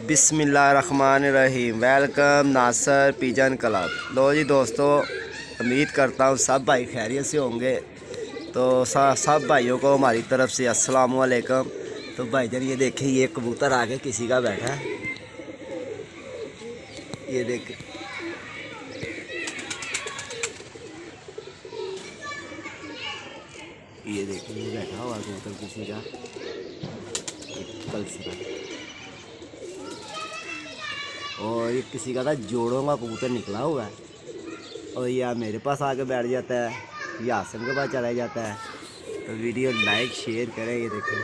बिस्मिल्लाहिर्रहमानिर्रहीम। वेलकम नासर pigeon club. लो जी दोस्तों, उम्मीद करता हूँ सब भाई खैरियत से होंगे। तो सब भाइयों को हमारी तरफ से अस्सलाम वालेकुम। तो भाईजान ये देखें, ये कबूतर आगे किसी का बैठा है, ये देखें। ये देखें, ये बैठा हुआ कबूतर किसी का, कलसरा। और ये किसी का था, जोड़ों का कबूतर निकला हुआ है। और ये मेरे पास आके बैठ जाता है, ये आसम के पास चला जाता है। तो वीडियो लाइक शेयर करें। ये देखें,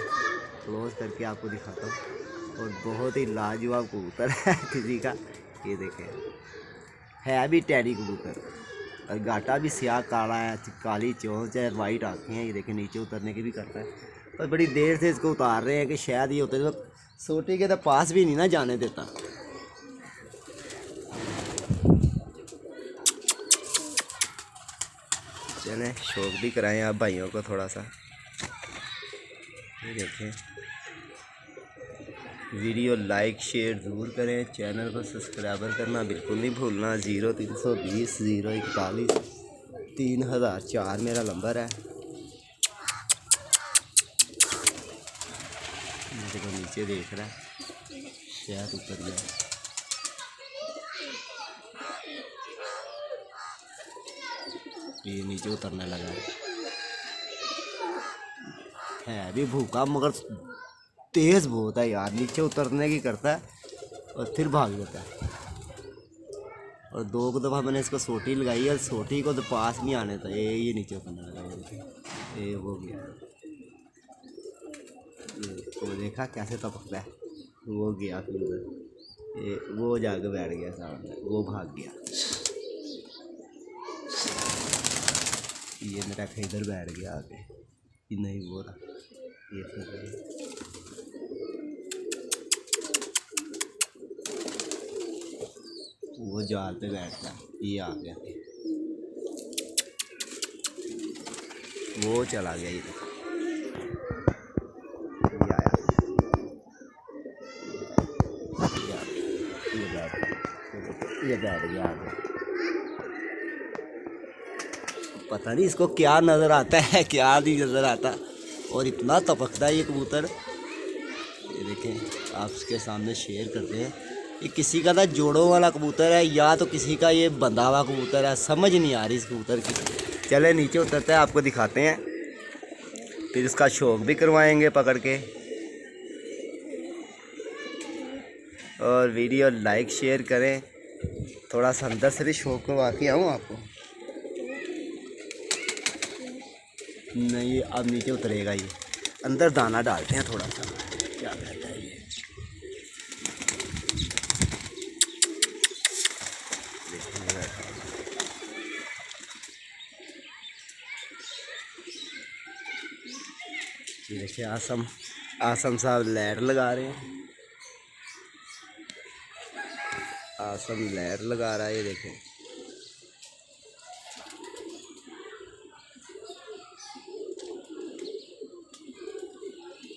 क्लोज करके आपको दिखाता हूँ। और बहुत ही लाजवाब कबूतर है किसी का। ये देखें, है भी टैडी कबूतर, और गाटा भी स्याह काला है, काली चोंच है, वाइट आँखें हैं। ये देखें, नीचे उतरने की भी करता है। और बड़ी देर से इसको उतार रहे हैं कि शायद ये उतरे, तो सोटी के तो पास भी नहीं ना जाने देता। चलें, शौक भी कराएं आप भाइयों को थोड़ा सा। ये देखें, वीडियो लाइक शेयर ज़रूर करें, चैनल को सब्सक्राइबर करना बिल्कुल नहीं भूलना। 0320 041 3004 मेरा नंबर है। मेरे को नीचे देख रहा है, शायद ऊपर गया। ये नीचे उतरने लगा है भी भूखा, मगर तेज़ बहुत है यार। नीचे उतरने की करता है और फिर भाग जाता है। और दो दफ़ा मैंने इसको सोटी लगाई है, सोटी को तो पास नहीं आने था। ये नीचे उतरने लगा, ये हो गया। वो देखा कैसे टपकता है, वो गया फिर उधर। ये वो जाके बैठ गया सामने, वो भाग गया। ये मेरा इधर बैठ गया आके, ये नहीं वो रहा। ये फिर वो जाल पे बैठता, ये आ गया, वो चला गया। ये आया, ये बैठ गया आगे। पता नहीं इसको क्या नज़र आता है, क्या नहीं नज़र आता। और इतना तपकता है ये कबूतर। ये देखें, आप इसके सामने शेयर करते हैं। ये किसी का था जोड़ों वाला कबूतर है, या तो किसी का ये बंधा हुआ कबूतर है, समझ नहीं आ रही इस कबूतर की। चले नीचे उतरते हैं, आपको दिखाते हैं, फिर इसका शौक भी करवाएंगे पकड़ के। और वीडियो लाइक शेयर करें। थोड़ा सा अंदर से भी शौक करवा के आऊँ आपको। नहीं, अब नीचे उतरेगा ये। अंदर दाना डालते हैं थोड़ा सा, क्या कहता है ये देखिए, आसम साहब लाइट लगा रहे हैं। आसम लाइट लगा रहा है, ये देखें।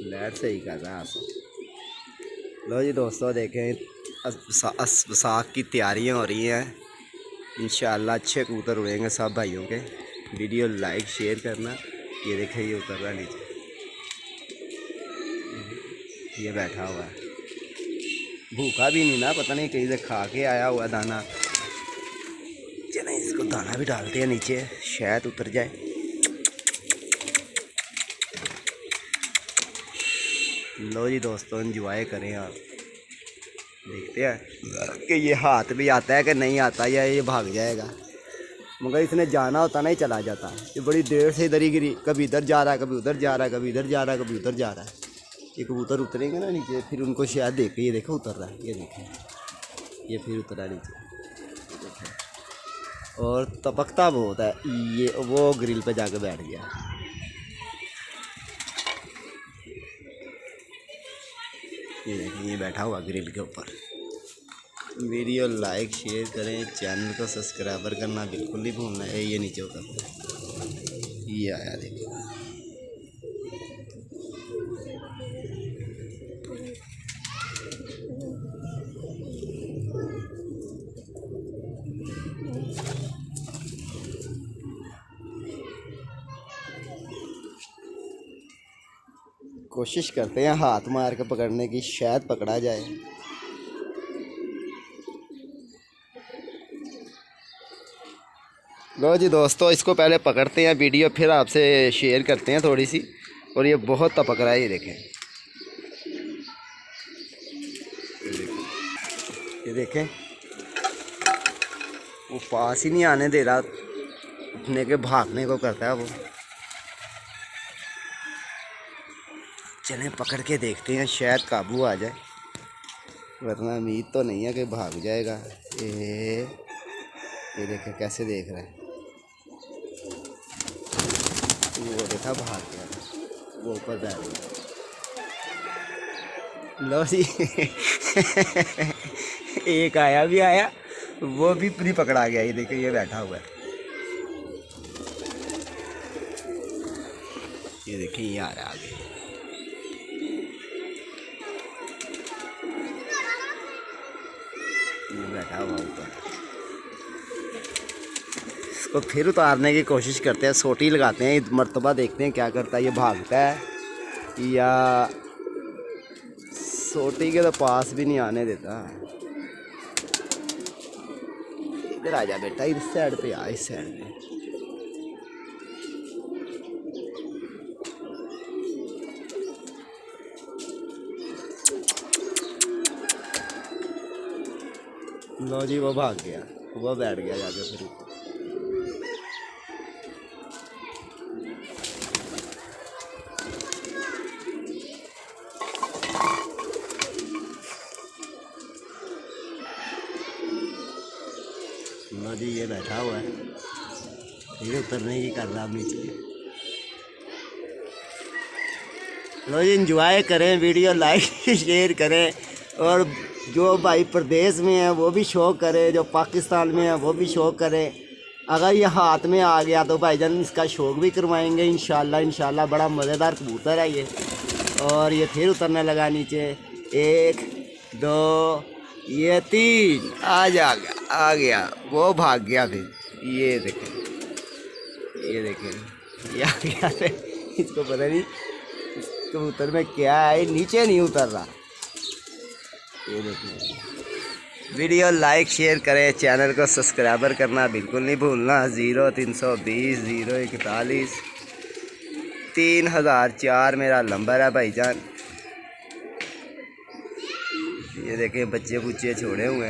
लाइट सही कर रहा है आसम। लो जी दोस्तों, देखें, वसाख की तैयारियां हो रही हैं। इंशाअल्लाह अच्छे कबूतर उड़ेंगे सब भाइयों के। वीडियो लाइक शेयर करना। ये देखें, ये उतर रहा है नीचे, ये बैठा हुआ है, भूखा भी नहीं ना, पता नहीं कहीं से खा के आया हुआ दाना। चलें, इसको दाना भी डालते हैं नीचे, शायद उतर जाए। लो जी दोस्तों, एंजॉय करें आप। देखते हैं कि ये हाथ भी आता है कि नहीं आता, या ये भाग जाएगा। मगर इसने जाना होता नहीं, चला जाता। ये बड़ी देर से इधर ही गिरी, कभी इधर जा रहा है, कभी उधर जा रहा है, कभी इधर जा रहा है, कभी उधर जा रहा है। ये कबूतर उतरेंगे ना नीचे, फिर उनको शायद देख के, ये देखो उतर रहा है, ये देखें, ये फिर उतरा नीचे, देखें। और तपकता बहुत है ये, वो ग्रिल पे जाके बैठ गया। ये देखें, ये बैठा हुआ ग्रिल के ऊपर। वीडियो लाइक शेयर करें, चैनल को सब्सक्राइबर करना बिल्कुल नहीं भूलना है। ये नीचे उतर, ये आया देखो। कोशिश करते हैं हाथ मार के पकड़ने की, शायद पकड़ा जाए। लो जी दोस्तों, इसको पहले पकड़ते हैं, वीडियो फिर आपसे शेयर करते हैं थोड़ी सी। और ये बहुत तपक रहा है, ये देखें, ये देखें, वो पास ही नहीं आने दे रहा, उठने के भागने को करता है वो। चलें पकड़ के देखते हैं, शायद काबू आ जाए, वरना उम्मीद तो नहीं है कि भाग जाएगा। ये देखें कैसे देख रहा है, वो देखा भाग गया, वो ऊपर बैठ गया। लो जी एक आया भी आया, वो भी पूरी पकड़ा गया। ये देखिए, ये बैठा हुआ है, ये देखिए, ये आ रहा है आगे। ये बैठा हुआ ऊपर, इसको फिर उतारने की कोशिश करते हैं, सोटी लगाते हैं, मर्तबा देखते हैं क्या करता है, ये भागता है या सोटी के तो पास भी नहीं आने देता। इधर आ जा बेटा, इस साइड पे आ, इस साइड पे। लो जी, वो भाग गया, वो बैठ गया जाके फिर। लो जी, ये बैठा हुआ है, ये उतरने की कर रहा नीचे। लो जी, एंजॉय करें, वीडियो लाइक शेयर करें, और जो भाई प्रदेश में है वो भी शो करे, जो पाकिस्तान में है वो भी शो करे। अगर ये हाथ में आ गया तो भाईजान इसका शौक भी करवाएंगे इंशाल्लाह। इंशाल्लाह बड़ा मज़ेदार कबूतर है ये। और ये फिर उतरने लगा नीचे, 1 2 ये 3, आ गया, वो भाग गया फिर। ये देखें, ये देखें, ये आ गया। इसको पता नहीं कबूतर में क्या है, नीचे नहीं उतर रहा। ये देखिए, वीडियो लाइक शेयर करें, चैनल को सब्सक्राइबर करना बिल्कुल नहीं भूलना। 0320 041 3004 मेरा नंबर है भाईजान। ये देखें, बच्चे बुच्चे छोड़े हुए हैं।